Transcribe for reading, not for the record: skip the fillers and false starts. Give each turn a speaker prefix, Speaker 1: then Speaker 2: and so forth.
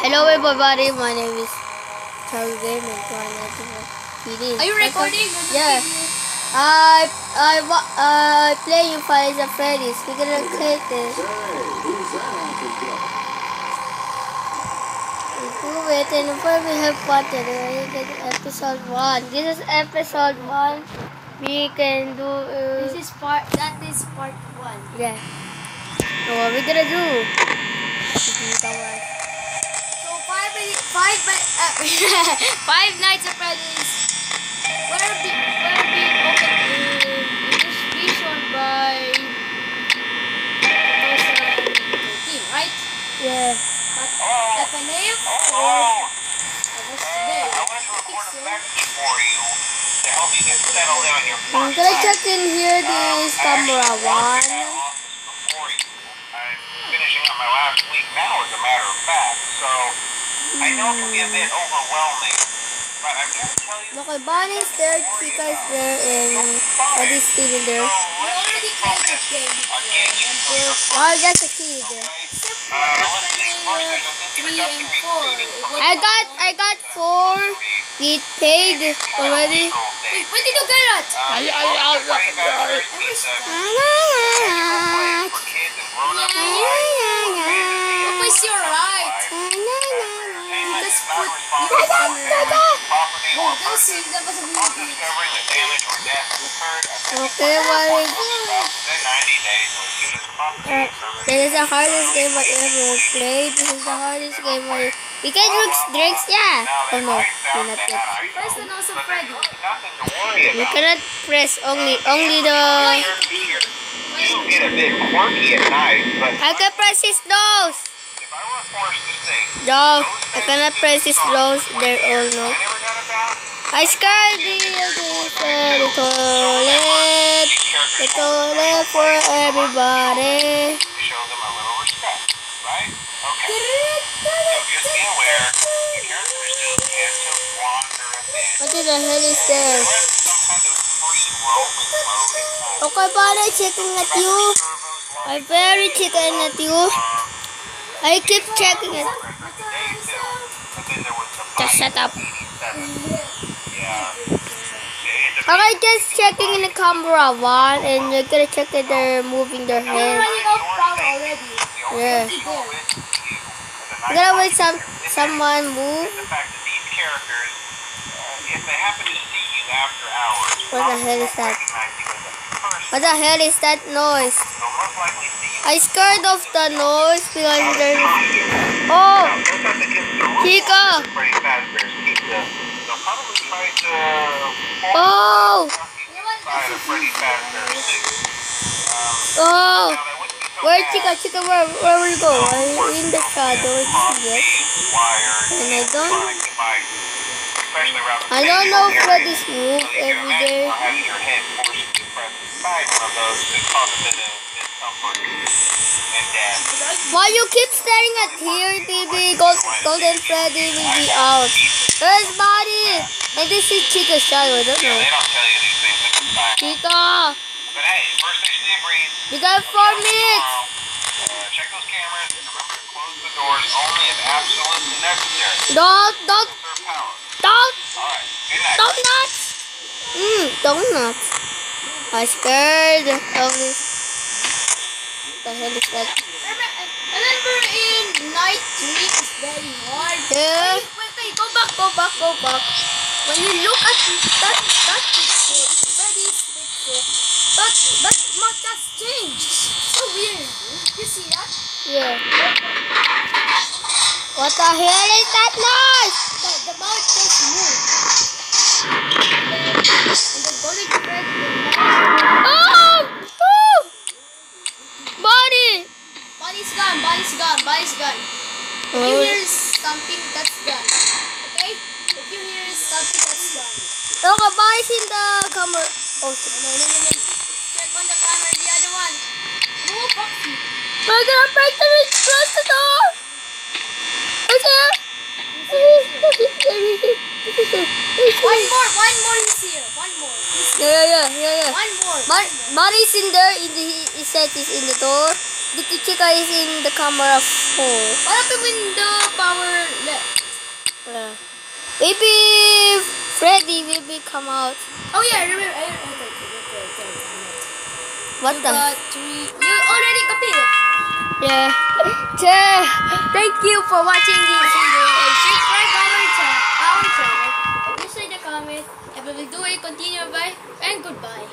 Speaker 1: Hello everybody, my name is Charles Game and
Speaker 2: Are you recording?
Speaker 1: Yeah. I play you Five Nights at Freddy's. We're gonna click this. We do it and before we have water, episode 1. This is episode 1. We can do
Speaker 2: That is part 1.
Speaker 1: Yeah. So what we gonna do?
Speaker 2: So Five Nights at Freddy's. We're being opened in distribution by 2013, right?
Speaker 1: Yeah.
Speaker 2: But FNA for today.
Speaker 3: I want to record a message for you to help you get settled in on your
Speaker 1: I'm
Speaker 3: first
Speaker 1: gonna check in here this camera 1.
Speaker 3: I'm finishing up my last week now, as a matter of fact, so I know it can be a bit overwhelming, but I'm going to tell you...
Speaker 1: Okay, Bonnie's there, Chica's there, and Eddie's still in there.
Speaker 2: We already played this game.
Speaker 1: Oh, that's a kid there.
Speaker 3: Let's see, first there's an
Speaker 2: 3 and 4.
Speaker 1: I got 4. We paid already.
Speaker 2: Wait, when did you get it? What's your right? Just put
Speaker 1: Okay, what is this is the hardest game I ever played. This is the hardest game I... You can drinks, yeah. Oh no, you're not yet.
Speaker 2: First and also Freddy.
Speaker 1: You cannot press only the...
Speaker 3: You get a bit quirky at night, but
Speaker 1: I can press his nose.
Speaker 3: if I were forced to sing,
Speaker 1: No, I cannot press his nose. They're all no.
Speaker 3: I never got about
Speaker 1: I scared the toilet for everybody.
Speaker 3: show them a little respect, right? Okay. So just be aware, the characters do tend to wander a bit.
Speaker 1: What the hell is there?
Speaker 3: They're in some kind of free roaming mode at night.
Speaker 1: Okay, buddy, checking at you. I'm very checking at you. I keep checking it. Just shut up. Okay, just checking in the camera 1, and you're gonna check that they're moving their
Speaker 2: We're
Speaker 1: head.
Speaker 2: running out of power already.
Speaker 1: Yeah.
Speaker 2: There.
Speaker 1: You gotta wait someone move.
Speaker 3: The fact that these characters, if they happen to see you after hours,
Speaker 1: What the hell is that?
Speaker 3: recognize you as a person,
Speaker 1: What the hell is that noise?
Speaker 3: they'll most likely see you.
Speaker 1: I scared of the noise because there's... Oh!
Speaker 3: Sometimes it gets the
Speaker 1: Chica!
Speaker 3: Freddy Fazbear's Pizza. They'll probably try to
Speaker 1: Oh!
Speaker 3: inside of Freddy Fazbear's suit.
Speaker 1: Oh!
Speaker 3: Now, that wouldn't be so
Speaker 1: Where
Speaker 3: bad.
Speaker 1: Chica, where will you go? I'm in the shadow, yes. And I don't... I don't know Freddy's move every day.
Speaker 3: Having your head forcibly pressed inside one of those could cause a bit of discomfort and death.
Speaker 1: Why you keep staring at here, baby? Golden Freddy will be out. Where's Buddy? And this is Chica's shadow, I don't
Speaker 3: Yeah,
Speaker 1: know.
Speaker 3: they don't tell you these things at the time.
Speaker 1: Chica!
Speaker 3: But hey, first station the agrees.
Speaker 1: We got 4 minutes!
Speaker 3: Check those cameras and remember to close the doors only if absolutely necessary.
Speaker 1: Don't!
Speaker 3: Conserve power. Alright, good night.
Speaker 1: Donuts! Donuts. I'm scared of this. What the hell is that?
Speaker 2: Remember in night 3 is very hard.
Speaker 1: Yeah.
Speaker 2: Wait, go back. When you look at that picture, Freddy's picture, that mouth has changed. So weird. You see that?
Speaker 1: Yeah. What the hell is that noise?
Speaker 2: The mouth just moved. And the golden Freddy
Speaker 1: Oh! Oh! Buddy!
Speaker 2: Body's gone. If you hear something, that's gone. Okay? If you hear something, that's gone.
Speaker 1: Okay, Buddy's in the camera. Oh, shit.
Speaker 2: No. Check on the camera, the other one. Move, Foxy.
Speaker 1: We're gonna break the ring. Close the door. Okay.
Speaker 2: One more is here. One more.
Speaker 1: Yeah.
Speaker 2: One more.
Speaker 1: Buddy's in there. He said he's in the door. The chica is in the camera 4.
Speaker 2: What happened when the power left?
Speaker 1: Maybe Freddy will be come out.
Speaker 2: Oh yeah, I remember.
Speaker 1: What
Speaker 2: You
Speaker 1: the?
Speaker 2: got 3. You already completed.
Speaker 1: Yeah.
Speaker 2: Thank you for watching this video and subscribe our channel. Just leave the comment and we will do it. Continue. Bye and goodbye.